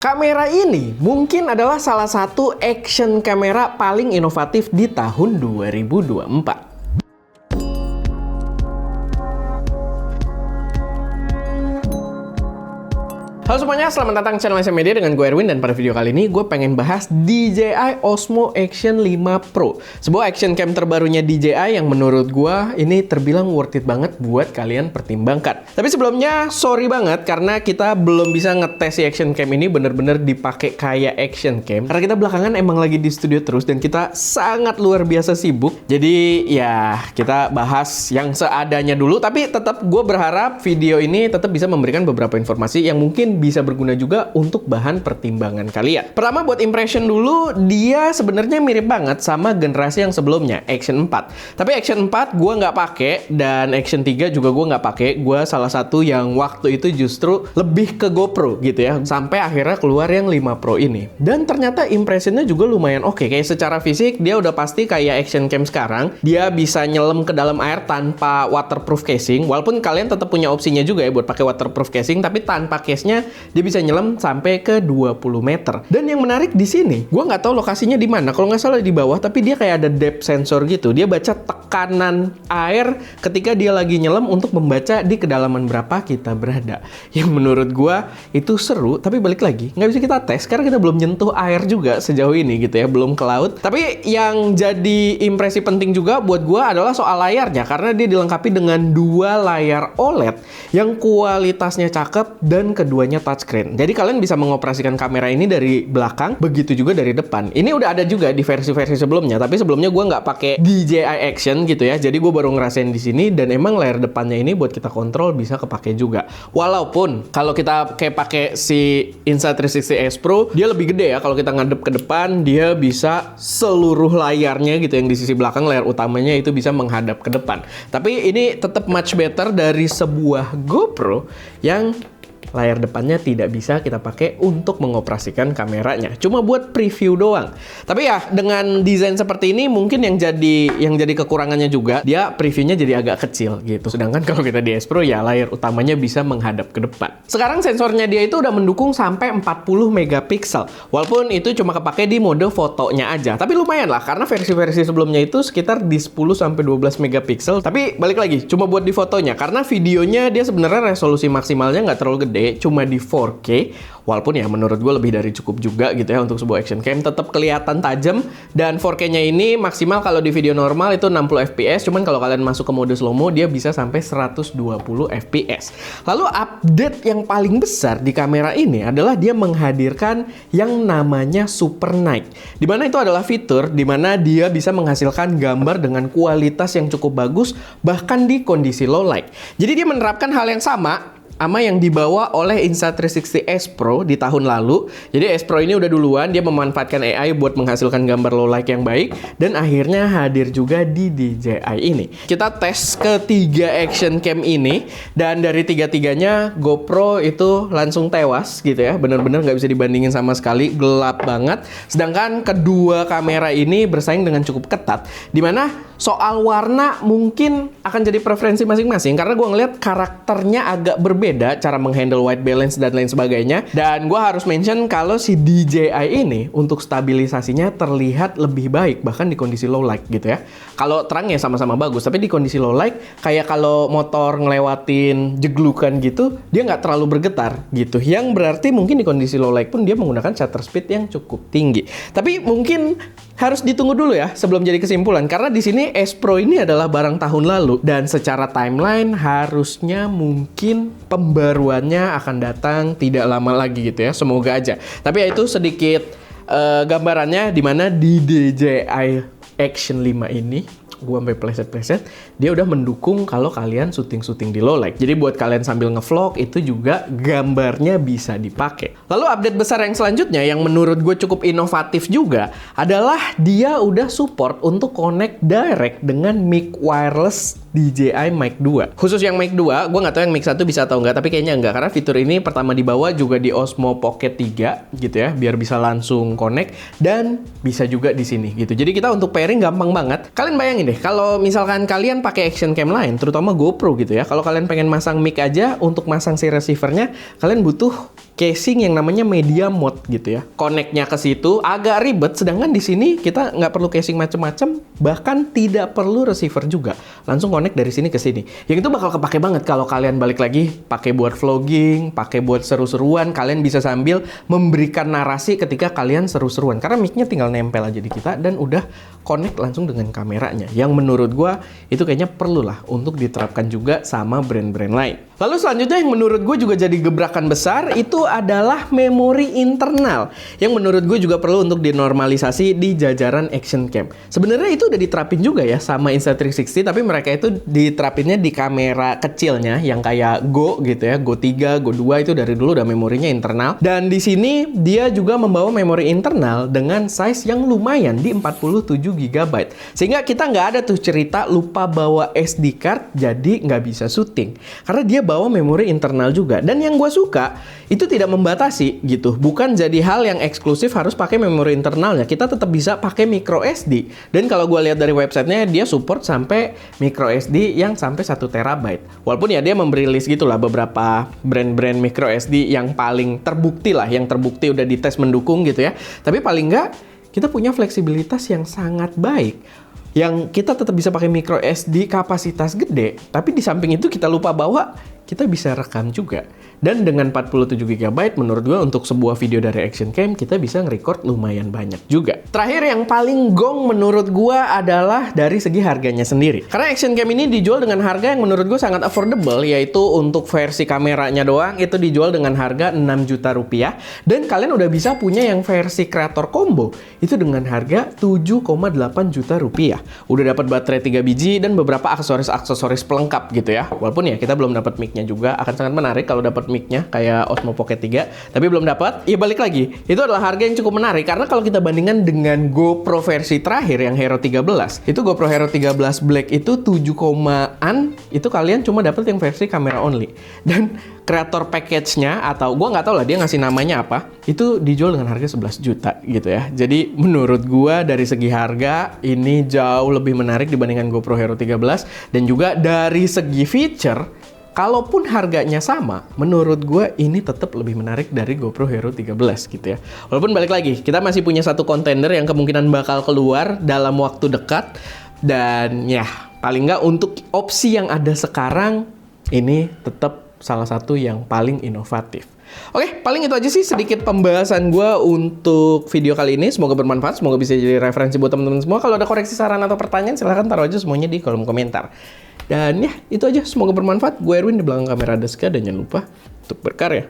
Kamera ini mungkin adalah salah satu action kamera paling inovatif di tahun 2024. Halo semuanya, selamat datang ke channel SM Media dengan gue Erwin, dan pada video kali ini gue pengen bahas DJI Osmo Action 5 Pro. Sebuah action cam terbarunya DJI yang menurut gue ini terbilang worth it banget buat kalian pertimbangkan. Tapi sebelumnya, sorry banget karena kita belum bisa ngetes si action cam ini bener-bener dipakai kayak action cam. Karena kita belakangan emang lagi di studio terus dan kita sangat luar biasa sibuk. Jadi ya kita bahas yang seadanya dulu, tapi tetap gue berharap video ini tetap bisa memberikan beberapa informasi yang mungkin bisa berguna juga untuk bahan pertimbangan kalian. Pertama, buat impression dulu, dia sebenarnya mirip banget sama generasi yang sebelumnya, Action 4. Tapi Action 4 gue nggak pakai, dan Action 3 juga gue nggak pakai. Gue salah satu yang waktu itu justru lebih ke GoPro gitu ya, sampai akhirnya keluar yang 5 Pro ini. Dan ternyata impressionnya juga lumayan oke. Kayak secara fisik, dia udah pasti kayak action cam sekarang. Dia bisa nyelam ke dalam air tanpa waterproof casing, walaupun kalian tetap punya opsinya juga ya buat pakai waterproof casing, tapi tanpa case-nya dia bisa nyelam sampai ke 20 meter. Dan yang menarik di sini, gue nggak tahu lokasinya di mana. Kalau nggak salah di bawah, tapi dia kayak ada depth sensor gitu. Dia baca tekanan air ketika dia lagi nyelam untuk membaca di kedalaman berapa kita berada. Yang menurut gue itu seru, tapi balik lagi nggak bisa kita tes karena kita belum nyentuh air juga sejauh ini gitu ya, belum ke laut. Tapi yang jadi impresi penting juga buat gue adalah soal layarnya, karena dia dilengkapi dengan 2 layar OLED yang kualitasnya cakep dan keduanya touchscreen. Jadi kalian bisa mengoperasikan kamera ini dari belakang, begitu juga dari depan. Ini udah ada juga di versi-versi sebelumnya, tapi sebelumnya gue nggak pakai DJI Action gitu ya. Jadi gue baru ngerasain di sini, dan emang layar depannya ini buat kita kontrol bisa kepake juga. Walaupun kalau kita kayak pakai si Insta360 S Pro, dia lebih gede ya. Kalau kita ngadep ke depan, dia bisa seluruh layarnya gitu, yang di sisi belakang layar utamanya itu bisa menghadap ke depan. Tapi ini tetap much better dari sebuah GoPro yang layar depannya tidak bisa kita pakai untuk mengoperasikan kameranya, cuma buat preview doang. Tapi ya dengan desain seperti ini mungkin yang jadi kekurangannya juga, dia previewnya jadi agak kecil gitu. Sedangkan kalau kita di S Pro ya layar utamanya bisa menghadap ke depan. Sekarang sensornya dia itu udah mendukung sampai 40 megapiksel. Walaupun itu cuma kepake di mode fotonya aja. Tapi lumayan lah, karena versi-versi sebelumnya itu sekitar di 10 sampai 12 megapiksel. Tapi balik lagi, cuma buat di fotonya, karena videonya dia sebenarnya resolusi maksimalnya nggak terlalu gede, cuma di 4K, walaupun ya menurut gue lebih dari cukup juga gitu ya untuk sebuah action cam. Tetap kelihatan tajam, dan 4K-nya ini maksimal kalau di video normal itu 60 fps, cuman kalau kalian masuk ke mode slow mo dia bisa sampai 120 fps. Lalu update yang paling besar di kamera ini adalah dia menghadirkan yang namanya Super Night, dimana itu adalah fitur dimana dia bisa menghasilkan gambar dengan kualitas yang cukup bagus bahkan di kondisi low light. Jadi dia menerapkan hal yang sama yang dibawa oleh Insta360 S Pro di tahun lalu. Jadi S Pro ini udah duluan, dia memanfaatkan AI buat menghasilkan gambar low light yang baik, dan akhirnya hadir juga di DJI ini. Kita tes ketiga action cam ini, dan dari tiga-tiganya GoPro itu langsung tewas gitu ya. Bener-bener nggak bisa dibandingin sama sekali, gelap banget. Sedangkan kedua kamera ini bersaing dengan cukup ketat, dimana soal warna mungkin akan jadi preferensi masing-masing, karena gue ngeliat karakternya agak berbeda cara menghandle white balance dan lain sebagainya. Dan gue harus mention kalau si DJI ini untuk stabilisasinya terlihat lebih baik bahkan di kondisi low light gitu ya. Kalau terang ya sama-sama bagus, tapi di kondisi low light kayak kalau motor ngelewatin jeglukan gitu, dia nggak terlalu bergetar gitu, yang berarti mungkin di kondisi low light pun dia menggunakan shutter speed yang cukup tinggi. Tapi mungkin harus ditunggu dulu ya sebelum jadi kesimpulan, karena di sini S Pro ini adalah barang tahun lalu, dan secara timeline harusnya mungkin pembaruannya akan datang tidak lama lagi gitu ya, semoga aja. Tapi ya itu sedikit gambarannya, dimana di DJI Action 5 ini gue sampai pleset-pleset, dia udah mendukung kalau kalian syuting-syuting di low light. Jadi buat kalian sambil ngevlog itu juga gambarnya bisa dipakai. Lalu update besar yang selanjutnya yang menurut gue cukup inovatif juga adalah dia udah support untuk connect direct dengan mic wireless DJI Mic 2. Khusus yang Mic 2, gue nggak tahu yang Mic 1 bisa atau nggak, tapi kayaknya nggak, karena fitur ini pertama dibawa juga di Osmo Pocket 3 gitu ya, biar bisa langsung connect, dan bisa juga di sini gitu. Jadi kita untuk pairing gampang banget. Kalian bayangin deh, kalau misalkan kalian pakai action cam lain, terutama GoPro gitu ya, kalau kalian pengen masang mic aja, untuk masang si receivernya, kalian butuh casing yang namanya media mode gitu ya. Connect-nya ke situ agak ribet, sedangkan di sini kita nggak perlu casing macem-macem, bahkan tidak perlu receiver juga. Langsung connect dari sini ke sini. Yang itu bakal kepake banget kalau kalian balik lagi pakai buat vlogging, pakai buat seru-seruan, kalian bisa sambil memberikan narasi ketika kalian seru-seruan. Karena mic-nya tinggal nempel aja di kita dan udah connect langsung dengan kameranya. Yang menurut gua itu kayaknya perlu lah untuk diterapkan juga sama brand-brand lain. Lalu selanjutnya yang menurut gue juga jadi gebrakan besar itu adalah memori internal yang menurut gue juga perlu untuk dinormalisasi di jajaran action cam. Sebenarnya itu udah diterapin juga ya sama Insta360, tapi mereka itu diterapinnya di kamera kecilnya yang kayak Go gitu ya, Go 3, Go 2 itu dari dulu udah memorinya internal. Dan di sini dia juga membawa memori internal dengan size yang lumayan di 47 GB. Sehingga kita nggak ada tuh cerita lupa bawa SD card jadi nggak bisa syuting. Karena dia bawa memori internal juga. Dan yang gue suka itu tidak membatasi gitu. Bukan jadi hal yang eksklusif harus pakai memori internalnya. Kita tetap bisa pakai micro SD. Dan kalau gue lihat dari websitenya dia support sampai micro SD yang sampai 1 TB. Walaupun ya dia memberi list gitulah beberapa brand-brand micro SD yang paling terbukti lah, yang terbukti udah dites mendukung gitu ya. Tapi paling nggak kita punya fleksibilitas yang sangat baik. Yang kita tetap bisa pakai micro SD kapasitas gede, tapi di samping itu kita lupa bawa, kita bisa rekam juga. Dan dengan 47 GB menurut gue untuk sebuah video dari action cam kita bisa nge-record lumayan banyak juga. Terakhir yang paling gong menurut gue adalah dari segi harganya sendiri. Karena action cam ini dijual dengan harga yang menurut gue sangat affordable, yaitu untuk versi kameranya doang itu dijual dengan harga 6 juta rupiah. Dan kalian udah bisa punya yang versi creator combo itu dengan harga 7,8 juta rupiah. Udah dapat baterai 3 biji dan beberapa aksesoris pelengkap gitu ya. Walaupun ya kita belum dapat mic-nya juga, akan sangat menarik kalau dapat mic-nya kayak Osmo Pocket 3, tapi belum dapat. Ya balik lagi, itu adalah harga yang cukup menarik karena kalau kita bandingkan dengan GoPro versi terakhir yang Hero 13, itu GoPro Hero 13 Black itu 7 komaan, itu kalian cuma dapat yang versi kamera only. Dan creator package-nya atau gua nggak tahu lah dia ngasih namanya apa, itu dijual dengan harga 11 juta gitu ya. Jadi menurut gua dari segi harga ini jauh lebih menarik dibandingkan GoPro Hero 13 dan juga dari segi feature kalaupun harganya sama, menurut gue ini tetap lebih menarik dari GoPro Hero 13 gitu ya. Walaupun balik lagi, kita masih punya satu kontender yang kemungkinan bakal keluar dalam waktu dekat. Dan ya, paling nggak untuk opsi yang ada sekarang, ini tetap salah satu yang paling inovatif. Oke, paling itu aja sih sedikit pembahasan gue untuk video kali ini. Semoga bermanfaat, semoga bisa jadi referensi buat teman-teman semua. Kalau ada koreksi, saran, atau pertanyaan, silahkan taruh aja semuanya di kolom komentar. Dan ya, itu aja. Semoga bermanfaat. Gue Erwin, di belakang kamera Deska, dan jangan lupa untuk berkarya.